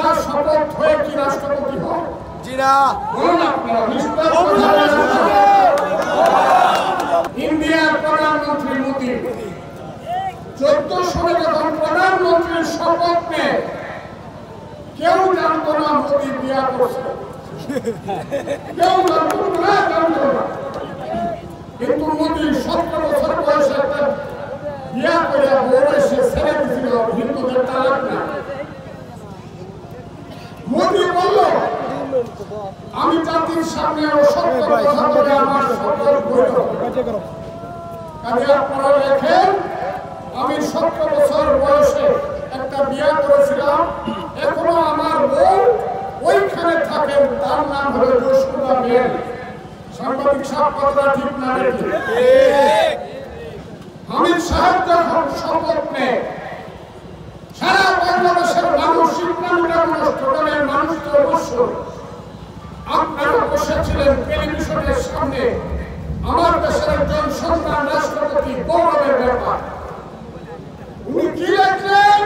মিথ্যা শপথ হয়ে কি রাষ্ট্রপতি হয়? জি না। বলুন আপনারা। ইন্ডিয়ার প্রধানমন্ত্রী মোদী 14 সালে যখন প্রধানমন্ত্রীর শপথ নেয় কেউ জানতো না মোদী বিয়া করছে, কেউ জানতো না। কিন্তু মোদী 17 বছর বয়সে একটা বিয়া করে বউরে সে ছেড়ে দিয়েছিল হিন্দুদের তালাক না। মোদী বলল আমি জাতির সামনে সত্য কথা বলে আমার শপথ বৈধ। কাজে আপনারা দেখেন আমি 17 বছর বয়সে একটা বিয়া করেছিলাম, এখনো আমার বউ ওইখানে থাকেন, তার নাম হলো যশোদা বেন। সাংবাদিক সাহেব কথাটা ঠিক না নাকি? হামিদ সাহেব যখন শপথ নেয় সারা বাংলাদেশের মানুষ স্টুডেন্টের মানুষ তো অবশ্যই আপনারা বসেছিলেন টেলিভিশনের সামনে। আমার দেশের একজন সন্তান রাষ্ট্রপতি, গৌরবের ব্যাপার। উনি কি লিখলেন?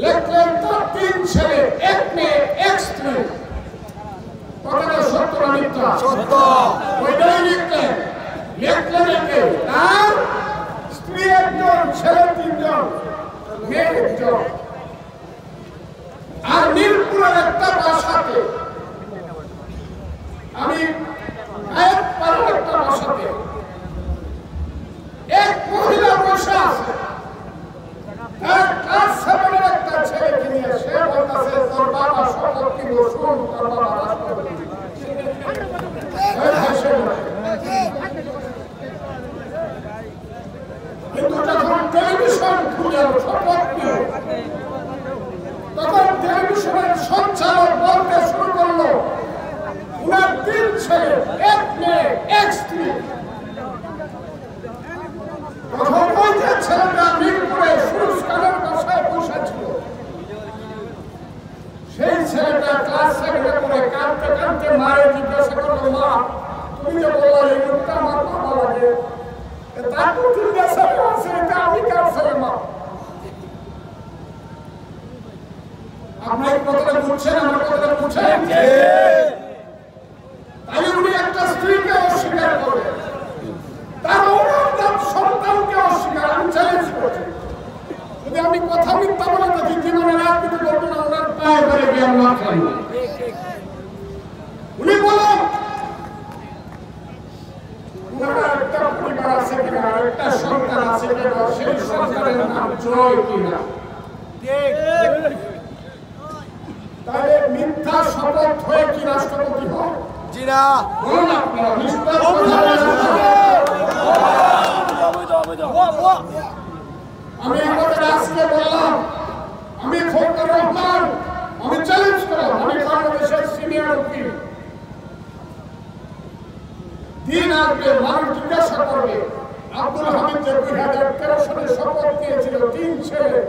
লিখলেন তার 3 ছেলে, 1 মেয়ে, 1 স্ত্রী। কথাটা সত্য না মিথ্যা? সত্য। ওইটাই লিখলেন। লিখলেন একে তার স্ত্রী 1 জন, ছেলে 3 জন, মেয়ে 1 জন। আর মিরপুরের একটা বাসাতে আমি একটা বাসাতে এক মহিলা বসে আছে, তার ক্লাস 7-এর একটা ছেলেকে নিয়ে সে বলতেছে তোর বাবা শপথ কিনল, শুন তোর বাবা রাষ্ট্রপতি। কিন্তু যখন টেলিভিশন খুলে শপথ নিল তখন টেলিভিশনের সঞ্চালক বলতে শুরু করলো উনার 3 ছেলে, 1 মেয়ে, 1 স্ত্রী। তখন ওই যে ছেলেটা মিরপুরে সুরজ খানের বাসায় বসেছিল, সেই ছেলেটা ক্লাস 7-এ পড়ে কাঁদতে কাঁদতে মায়ের জিজ্ঞাসা করলো, মা তুমি যে বললা এই লোকটা আমার বাবা লাগে, তার তো 3টা ছেলে আছে, এটা আমি কার ছেলে মা? আপনার কথাটা বুঝছেন? আমার কথাটা বুঝছেন? তাই উনি একটা স্ত্রীকে অস্বীকার করে, তার ওনার সন্তানকে অস্বীকার। আমি চ্যালেঞ্জ করছি, যদি আমি কথা মিথ্যা বলে থাকি জীবনে রাজনীতি করবো না, ওনার পায়ে ধরে জ্ঞান না খাইব। উনি বলেন ওনার একটা পরিবার আছে কিনা, একটা সন্তান আছে কিনা, সেই সন্তানের নাম জয় কিনা। তাহলে মিথ্যা শপথ হয়ে কি রাষ্ট্রপতি হয়? জি না। বলুন আপনারা। আমি আমাদের আজকে বললাম আমি ফখরুর রহমান, আমি চ্যালেঞ্জ করলাম, আমি বাংলাদেশের সিনিয়র উকিল। দিন আসবে মানুষ জিজ্ঞাসা করবে আব্দুল হামিদ যে 2013 সালে শপথ নিয়েছিল 3 ছেলে,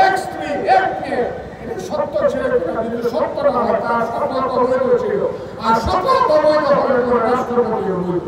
1 স্ত্রী, 1 মেয়ে, এটা সত্য ছিল কিনা? যদি সত্য না হয় তার শপথ অবৈধ ছিল, আর শপথ অবৈধ হলে রাষ্ট্রপতি অবৈধ।